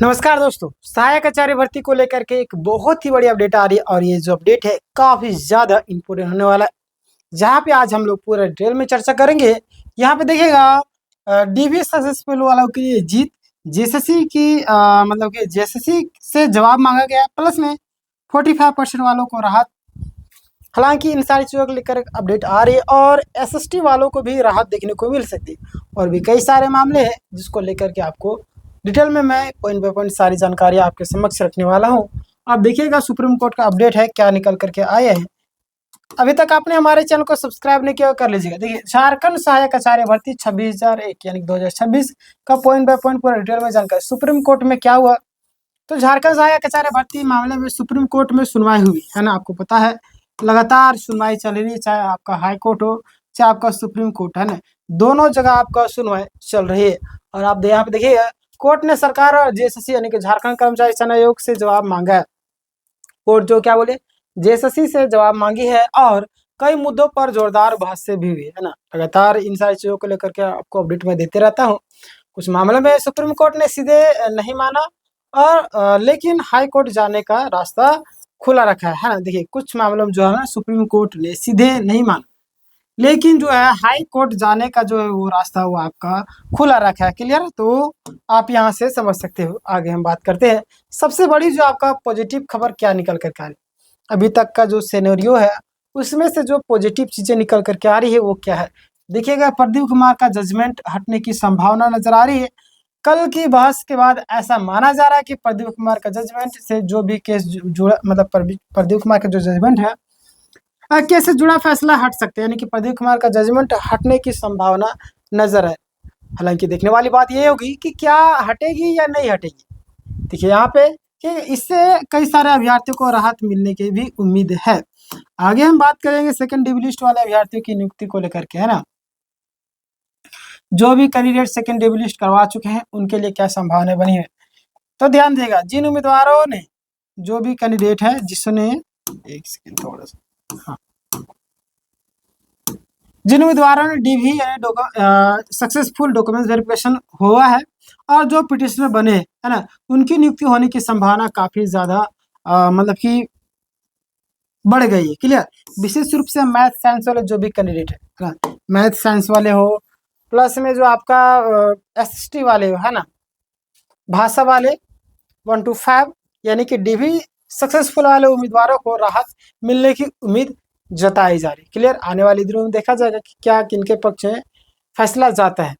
नमस्कार दोस्तों, सहायक आचार्य भर्ती को लेकर के एक बहुत ही बड़ी अपडेट आ रही है और ये जो अपडेट है काफी ज्यादा इम्पोर्टेंट होने वाला है। जहाँ पे आज हम लोग पूरा डिटेल में चर्चा करेंगे। यहाँ पे देखिएगा डीवी सक्सेसफुल वालों की ये जीत, जेएसएससी की मतलब कि जेएसएससी से जवाब मांगा गया, प्लस में 45% वालों को राहत। हालांकि इन सारी चीज़ों को लेकर अपडेट आ रही है और एसएसटी वालों को भी राहत देखने को मिल सकती है और भी कई सारे मामले हैं जिसको लेकर के आपको डिटेल में मैं पॉइंट बाय पॉइंट सारी जानकारी आपके समक्ष रखने वाला हूं। आप देखिएगा सुप्रीम कोर्ट का अपडेट है क्या निकल करके आए हैं। अभी तक आपने हमारे चैनल को सब्सक्राइब नहीं किया कर लीजिएगा। देखिए, झारखंड सहायक आचार्य भर्ती 26,001 यानी 2026 का पॉइंट बाय पॉइंट पूरा डिटेल में जानकारी। सुप्रीम कोर्ट में क्या हुआ, तो झारखंड सहायक आचार्य भर्ती मामले में सुप्रीम कोर्ट में सुनवाई हुई है ना। आपको पता है लगातार सुनवाई चल रही है, चाहे आपका हाई कोर्ट हो चाहे आपका सुप्रीम कोर्ट है ना, दोनों जगह आपका सुनवाई चल रही है। और आप यहाँ पे देखिएगा कोर्ट ने सरकार और जेएसएससी यानी कि झारखंड कर्मचारी चयन आयोग से जवाब मांगा है। कोर्ट जो क्या बोले, जेएसएससी से जवाब मांगी है और कई मुद्दों पर जोरदार बहस से भी हुई है ना। लगातार इन सारी चीजों को लेकर के आपको अपडेट में देते रहता हूँ। कुछ मामलों में सुप्रीम कोर्ट ने सीधे नहीं माना और लेकिन हाई कोर्ट जाने का रास्ता खुला रखा है ना। देखिए, कुछ मामलों में जो है ना सुप्रीम कोर्ट ने सीधे नहीं माना, लेकिन जो है हाई कोर्ट जाने का जो है वो रास्ता वो आपका खुला रखा है। क्लियर, तो आप यहाँ से समझ सकते हो। आगे हम बात करते हैं। सबसे बड़ी जो आपका पॉजिटिव खबर क्या निकल कर के आ रही है, अभी तक का जो सिनेरियो है उसमें से जो पॉजिटिव चीजें निकल करके आ रही है वो क्या है। देखिएगा, प्रदीप कुमार का जजमेंट हटने की संभावना नजर आ रही है। कल की बहस के बाद ऐसा माना जा रहा है कि प्रदीप कुमार का जजमेंट से जो भी केस जुड़ा, मतलब प्रदीप कुमार का जो जजमेंट है केस से जुड़ा फैसला हट सकते हैं, यानी कि प्रदीप कुमार का जजमेंट हटने की संभावना नजर है। हालांकि देखने वाली बात ये होगी कि क्या हटेगी या नहीं हटेगी। देखिए यहाँ पे कि इससे कई सारे अभ्यर्थियों को राहत मिलने की भी उम्मीद है। आगे हम बात करेंगे सेकंड डिवी लिस्ट वाले अभ्यर्थियों की नियुक्ति को लेकर के, है ना। जो भी कैंडिडेट सेकंड डिवी लिस्ट करवा चुके हैं उनके लिए क्या संभावना बनी है, तो ध्यान देगा जिन उम्मीदवारों ने, जो भी कैंडिडेट है जिसने, एक सेकंड थोड़ा सा, हाँ, जिन उम्मीदवारों ने डीवी यानी सक्सेसफुल डॉक्यूमेंट वेरिफिकेशन हुआ है और जो पिटिशनर बने है ना, उनकी नियुक्ति होने की संभावना काफी ज्यादा मतलब कि बढ़ गई है। क्लियर, विशेष रूप से मैथ साइंस वाले जो भी कैंडिडेट है ना, मैथ साइंस वाले हो, प्लस में जो आपका एसएसटी वाले हो है ना, भाषा वाले 1 to 5 यानी कि डीवी सक्सेसफुल वाले उम्मीदवारों को राहत मिलने की उम्मीद जताई जा रही। क्लियर, आने वाले दिनों में देखा जाएगा कि क्या किनके पक्ष में फैसला जाता है।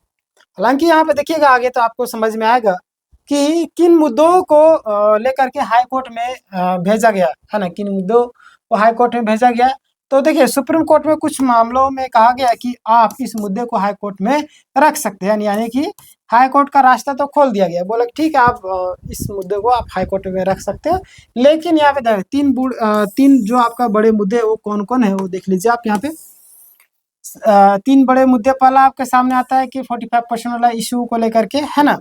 हालांकि यहाँ पे देखिएगा आगे तो आपको समझ में आएगा कि किन मुद्दों को लेकर के हाई कोर्ट में भेजा गया है ना, किन मुद्दों को हाई कोर्ट में भेजा गया। तो देखिए, सुप्रीम कोर्ट में कुछ मामलों में कहा गया कि आप इस मुद्दे को हाई कोर्ट में रख सकते हैं, यानी कि हाई कोर्ट का रास्ता तो खोल दिया गया। बोला ठीक है, आप इस मुद्दे को आप हाई कोर्ट में रख सकते हैं। लेकिन यहाँ पे तीन जो आपका बड़े मुद्दे है वो कौन कौन है वो देख लीजिए आप। यहाँ पे तीन बड़े मुद्दे पहला आपके सामने आता है कि 45% वाला इशू को लेकर के, है ना।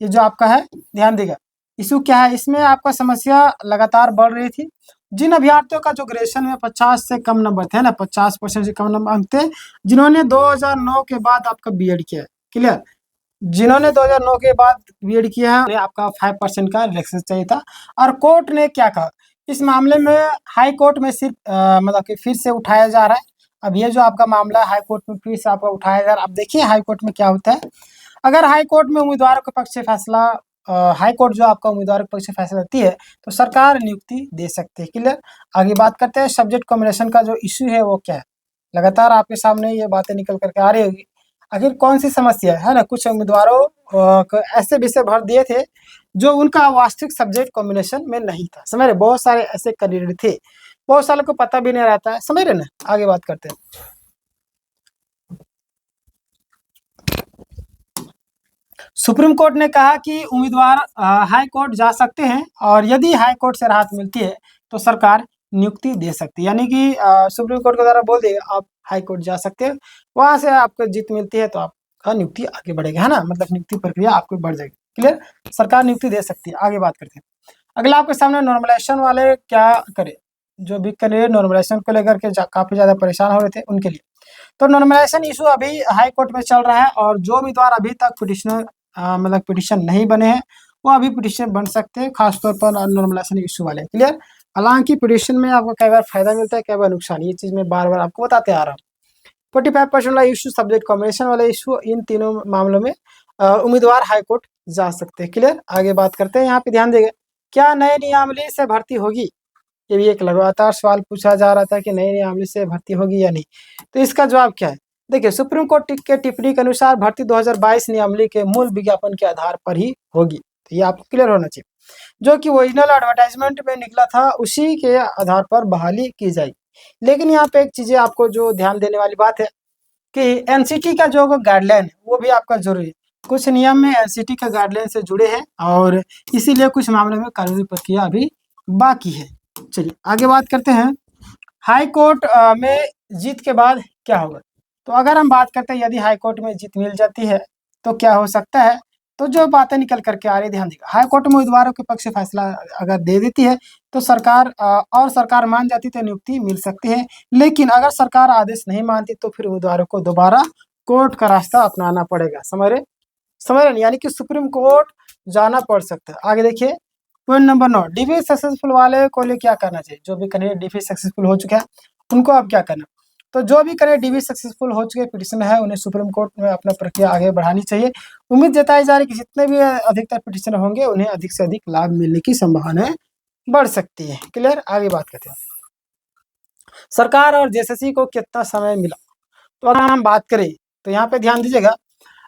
ये जो आपका है, ध्यान देगा इशू क्या है। इसमें आपका समस्या लगातार बढ़ रही थी। जिन अभ्यर्थियों का जो ग्रेजुएशन में 50 से कम नंबर थे ना, 50% से कम नंबर थे, जिन्होंने 2009 के बाद आपका बीएड किया है। क्लियर, जिन्होंने 2009 के बाद बीएड किया है उन्हें आपका 5% का रिलैक्सेशन चाहिए था। और कोर्ट ने क्या कहा इस मामले में, हाई कोर्ट में सिर्फ मतलब कि फिर से उठाया जा रहा है। अब ये जो आपका मामला है हाई कोर्ट में फिर से आपका उठाया जा रहा है। अब देखिए हाई कोर्ट में क्या होता है। अगर हाई कोर्ट में उम्मीदवारों के पक्ष से फैसला, हाई कोर्ट जो आपका उम्मीदवारों के पक्ष से फैसला देती है तो सरकार नियुक्ति दे सकती है। क्लियर, आगे बात करते हैं सब्जेक्ट कॉम्बिनेशन का जो इश्यू है वो क्या है। लगातार आपके सामने ये बातें निकल करके आ रही होगी, आखिर कौन सी समस्या है ना। कुछ उम्मीदवारों को ऐसे विषय भर दिए थे जो उनका वास्तविक सब्जेक्ट कॉम्बिनेशन में नहीं था। समझ रहे, बहुत सारे ऐसे कैंडिडेट थे, बहुत सारे को पता भी नहीं रहता है। समझ रहे ना, आगे बात करते हैं। सुप्रीम कोर्ट ने कहा कि उम्मीदवार हाई कोर्ट जा सकते हैं और यदि हाई कोर्ट से राहत मिलती है तो सरकार नियुक्ति दे सकती है। यानी कि सुप्रीम कोर्ट के द्वारा बोल देगा आप हाई कोर्ट जा सकते हैं, वहां से आपको जीत मिलती है तो आपका नियुक्ति आगे बढ़ेगा, है ना। मतलब नियुक्ति प्रक्रिया आपको बढ़ जाएगी। क्लियर, सरकार नियुक्ति दे सकती है। आगे बात करते हैं। अगला आपके सामने नॉर्मलाइजेशन वाले क्या करे, जो भी करे नॉर्मलाइजेशन को लेकर के काफी ज्यादा परेशान हो रहे थे उनके लिए। तो नॉर्मलाइजेशन इशू अभी हाई कोर्ट में चल रहा है और जो उम्मीदवार अभी तक पिटिशनर मतलब पिटिशन नहीं बने हैं वो अभी पिटिशन बन सकते हैं, खासतौर पर नॉर्मलाइजेशन इशू वाले। क्लियर। हालांकि पिटिशन में आपको कई बार फायदा मिलता है, कई बार नुकसान, ये चीज़ मैं बार बार आपको बताते आ रहा हूँ। 45% वाला इशू, सब्जेक्ट कॉम्बिनेशन वाला इशू, इन तीनों मामलों में उम्मीदवार हाईकोर्ट जा सकते हैं। क्लियर। आगे बात करते हैं, यहाँ पे ध्यान देंगे, क्या नए नियमावली से भर्ती होगी? ये भी एक लगातार सवाल पूछा जा रहा था कि नए नियमावली से भर्ती होगी या नहीं। तो इसका जवाब क्या है? देखिए, सुप्रीम कोर्ट के टिप्पणी के अनुसार भर्ती 2022 नियमावली के मूल विज्ञापन के आधार पर ही होगी। तो ये आपको क्लियर होना चाहिए। जो कि ओरिजिनल एडवर्टाइजमेंट में निकला था उसी के आधार पर बहाली की जाएगी। लेकिन यहाँ पे एक चीज़ें आपको जो ध्यान देने वाली बात है कि एनसीटी का जो गाइडलाइन है वो भी आपका जरूरी है। कुछ नियम में एनसीटी का गाइडलाइन से जुड़े हैं और इसीलिए कुछ मामलों में कानूनी प्रक्रिया अभी बाकी है। चलिए आगे बात करते हैं, हाई कोर्ट में जीत के बाद क्या होगा? तो अगर हम बात करते हैं यदि हाई कोर्ट में जीत मिल जाती है तो क्या हो सकता है, तो जो बातें निकल करके आ रही ध्यान देगा, हाई कोर्ट में उम्मीदवारों के पक्ष से फैसला अगर दे देती है तो सरकार और सरकार मान जाती तो नियुक्ति मिल सकती है। लेकिन अगर सरकार आदेश नहीं मानती तो फिर उम्मीदवारों को दोबारा कोर्ट का रास्ता अपनाना पड़ेगा। समझ रहे, यानी कि सुप्रीम कोर्ट जाना पड़ सकता है। आगे देखिए, पॉइंट नंबर 9, डीबी सक्सेसफुल वाले को लिए क्या करना चाहिए? जो भी कैंडिडेट डीबी सक्सेसफुल हो चुका है उनको अब क्या करना? तो जो भी कैंडिडेट डीबी सक्सेसफुल हो चुके पिटिशन है उन्हें सुप्रीम कोर्ट में अपना प्रक्रिया आगे बढ़ानी चाहिए। उम्मीद जताई जा रही है कि जितने भी अधिकतर पिटिशन होंगे उन्हें अधिक से अधिक लाभ मिलने की संभावना बढ़ सकती है। क्लियर। आगे बात करते हैं, सरकार और जेएसएससी को कितना समय मिला? तो अगर हम बात करें तो यहाँ पे ध्यान दीजिएगा,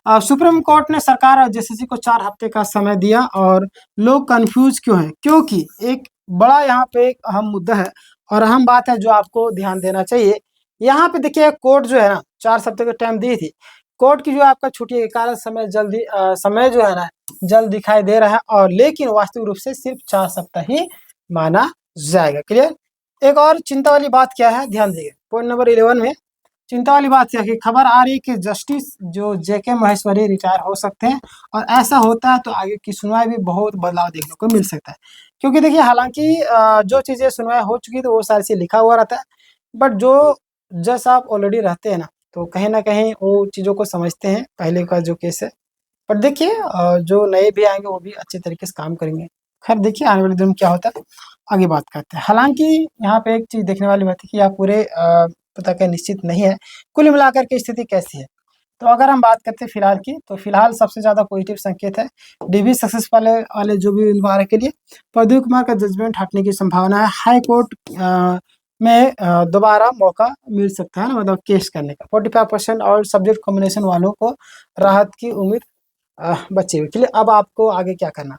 सुप्रीम कोर्ट ने सरकार और जेएसएससी को 4 हफ्ते का समय दिया और लोग कंफ्यूज क्यों हैं? क्योंकि एक बड़ा यहाँ पे एक अहम मुद्दा है और अहम बात है जो आपको ध्यान देना चाहिए। यहाँ पे देखिए, कोर्ट जो है ना 4 हफ्ते का टाइम दी थी, कोर्ट की जो आपका छुट्टी के कारण समय जो है ना जल्द दिखाई दे रहा है, और लेकिन वास्तविक रूप से सिर्फ 4 सप्ताह ही माना जाएगा। क्लियर। एक और चिंता वाली बात क्या है, ध्यान दीजिए, पॉइंट नंबर 11 में चिंता वाली बात यह है कि खबर आ रही है कि जस्टिस जो जेके महेश्वरी रिटायर हो सकते हैं, और ऐसा होता है तो आगे की सुनवाई भी बहुत बदलाव देखने को मिल सकता है। क्योंकि देखिए, हालांकि जो चीज़ें सुनवाई हो चुकी तो वो सारी चीज़ लिखा हुआ रहता है, बट जो जज साहब ऑलरेडी रहते हैं ना, तो कहीं ना कहीं वो चीज़ों को समझते हैं पहले का जो केस है। पर देखिए, जो नए भी आएंगे वो भी अच्छे तरीके से काम करेंगे। खैर देखिए आने वाले दिन में क्या होता है, आगे बात करते हैं। हालांकि यहाँ पे एक चीज़ देखने वाली बात है कि आप पूरे पता का निश्चित नहीं है कुल मिलाकर के स्थिति कैसी है। तो अगर हम बात करते हैं फिलहाल की, तो फिलहाल सबसे ज़्यादा पॉजिटिव संकेत है डीबी सक्सेस वाले जो भी उम्मीदवार के लिए प्रदीप कुमार का जजमेंट हटने की संभावना है। हाई कोर्ट में दोबारा मौका मिल सकता है ना, मतलब केस करने का। 45% और सब्जेक्ट कॉम्बिनेशन वालों को राहत की उम्मीद बची हुई। चलिए अब आपको आगे क्या करना,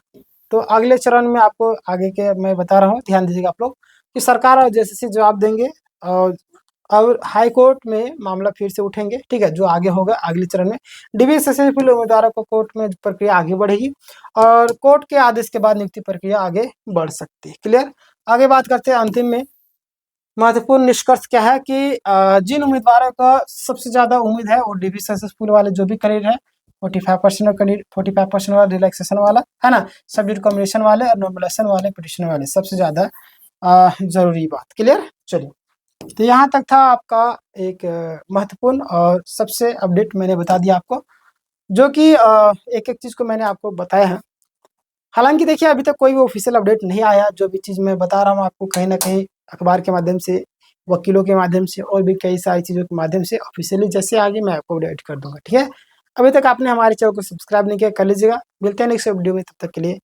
तो अगले चरण में आपको आगे के मैं बता रहा हूँ, ध्यान दीजिएगा आप लोग कि सरकार और जेएसएससी जवाब देंगे और हाई कोर्ट में मामला फिर से उठेंगे। ठीक है, जो आगे होगा अगले चरण में डीबी सक्सेसफुल उम्मीदवारों को कोर्ट में प्रक्रिया आगे बढ़ेगी और कोर्ट के आदेश के बाद नियुक्ति प्रक्रिया आगे बढ़ सकती है। क्लियर। आगे बात करते हैं, अंतिम में महत्वपूर्ण निष्कर्ष क्या है कि जिन उम्मीदवारों का सबसे ज्यादा उम्मीद है वो डीबी सक्सेसफुल वाले जो भी कैंडिडेट है 45% वाला रिलैक्सेशन वाला है ना, सब्जेक्ट कॉम्बिनेशन वाले और नॉर्मलाइजेशन वाले पिटिशन वाले सबसे ज्यादा जरूरी बात। क्लियर। चलिए, तो यहाँ तक था आपका एक महत्वपूर्ण और सबसे अपडेट मैंने बता दिया आपको, जो कि एक एक चीज़ को मैंने आपको बताया है। हालांकि देखिए अभी तक कोई भी ऑफिशियल अपडेट नहीं आया, जो भी चीज़ मैं बता रहा हूँ आपको कहीं ना कहीं अखबार के माध्यम से, वकीलों के माध्यम से और भी कई सारी चीज़ों के माध्यम से ऑफिशियली जैसे आगे मैं आपको अपडेट कर दूंगा। ठीक है, अभी तक आपने हमारे चैनल को सब्सक्राइब नहीं किया कर लीजिएगा। मिलते हैं नेक्स्ट वीडियो में, तब तक के लिए